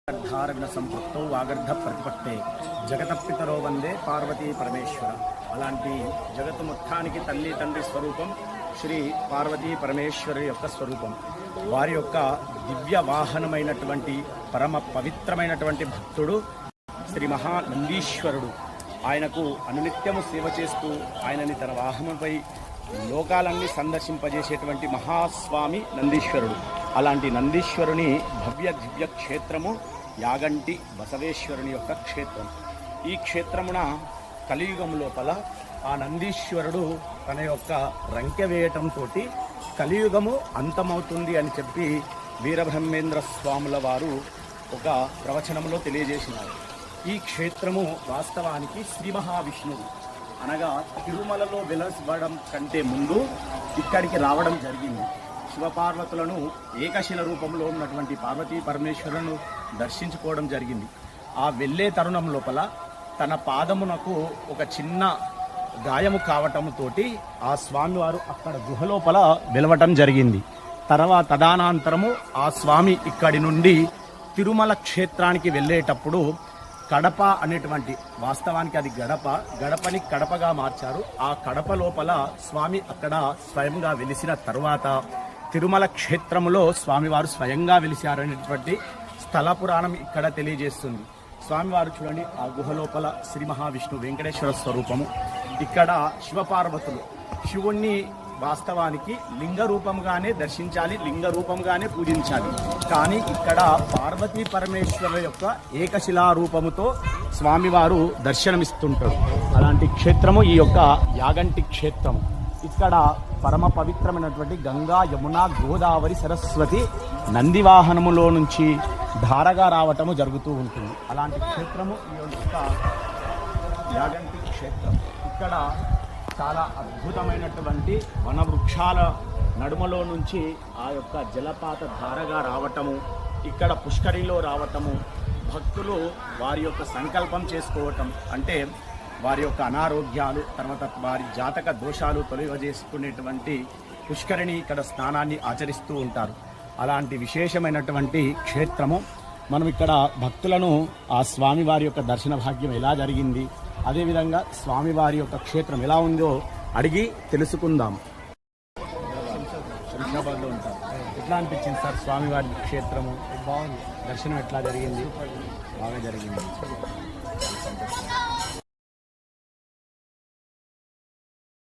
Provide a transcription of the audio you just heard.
ధారణ సంపృక్తౌ వాగర్ధ ప్రతిపత్తే జగతపితరో వందే పార్వతీ పరమేశ్వర. అలాంటి జగత్తు మొత్తానికి తల్లి తండ్రి స్వరూపం శ్రీ పార్వతీ పరమేశ్వరు యొక్క స్వరూపం. వారి యొక్క దివ్య వాహనమైనటువంటి పరమ పవిత్రమైనటువంటి భక్తుడు శ్రీ మహానందీశ్వరుడు. ఆయనకు అనునిత్యము సేవ చేస్తూ ఆయనని తన వాహనంపై లోకాలన్నీ సందర్శింపజేసేటువంటి మహాస్వామి నందీశ్వరుడు. అలాంటి నందీశ్వరుని భవ్య దివ్య క్షేత్రము యాగంటి బసవేశ్వరుని యొక్క క్షేత్రం. ఈ క్షేత్రమున కలియుగం లోపల ఆ నందీశ్వరుడు తన యొక్క రంకె వేయటంతో కలియుగము అంతమవుతుంది అని చెప్పి వీరబ్రహ్మేంద్ర స్వాముల వారు ఒక ప్రవచనంలో తెలియజేసినారు. ఈ క్షేత్రము వాస్తవానికి శ్రీ మహావిష్ణువు అనగా తిరుమలలో వెలసబడడం కంటే ముందు ఇక్కడికి రావడం జరిగింది. శివపార్వతులను ఏకశిల రూపంలో ఉన్నటువంటి పార్వతీ పరమేశ్వరులను దర్శించుకోవడం జరిగింది. ఆ వెళ్ళే తరుణం లోపల తన పాదమునకు ఒక చిన్న గాయము కావటంతో ఆ స్వామివారు అక్కడ గుహలోపల వెలవటం జరిగింది. తదనంతరము ఆ స్వామి ఇక్కడి నుండి తిరుమల క్షేత్రానికి వెళ్ళేటప్పుడు కడప అనేటువంటి, వాస్తవానికి అది గడపని కడపగా మార్చారు. ఆ కడప లోపల స్వామి అక్కడ స్వయంగా వెలిసిన తరువాత తిరుమల క్షేత్రములో స్వామివారు స్వయంగా వెలిశారనేటువంటి స్థల పురాణం ఇక్కడ తెలియజేస్తుంది. స్వామివారు చూడండి, ఆ గుహ లోపల శ్రీ మహావిష్ణు వెంకటేశ్వర స్వరూపము. ఇక్కడ శివపార్వతులు శివుణ్ణి వాస్తవానికి లింగ రూపంగానే దర్శించాలి, లింగ రూపంగానే పూజించాలి. కానీ ఇక్కడ పార్వతీ పరమేశ్వరుల యొక్క ఏకశిలా రూపముతో స్వామివారు దర్శనమిస్తుంటారు. అలాంటి క్షేత్రము ఈ యొక్క యాగంటి క్షేత్రము. ఇక్కడ పరమ పవిత్రమైనటువంటి గంగా, యమున, గోదావరి, సరస్వతి నందివాహనములో నుంచి ధారగా రావటము జరుగుతూ ఉంటుంది. అలాంటి క్షేత్రము ఈ యొక్క యాగంటి క్షేత్రం. ఇక్కడ చాలా అద్భుతమైనటువంటి వనవృక్షాల నడుమలో నుంచి ఆ యొక్క జలపాత ధారగా రావటము, ఇక్కడ పుష్కరిలో రావటము, భక్తులు వారి యొక్క సంకల్పం చేసుకోవటం, అంటే వారి యొక్క అనారోగ్యాలు, తర్వాత వారి జాతక దోషాలు తొలగజేసుకునేటువంటి పుష్కరిణి ఇక్కడ స్నానాన్ని ఆచరిస్తూ ఉంటారు. అలాంటి విశేషమైనటువంటి క్షేత్రము. మనం ఇక్కడ భక్తులను ఆ స్వామివారి యొక్క దర్శన భాగ్యం ఎలా జరిగింది, అదేవిధంగా స్వామివారి యొక్క క్షేత్రం ఎలా ఉందో అడిగి తెలుసుకుందాం. శంషాబాద్లో ఉంటారు. ఎట్లా అనిపించింది సార్ స్వామివారి క్షేత్రము? బాగుంది. దర్శనం ఎట్లా జరిగింది? బాగా జరిగింది.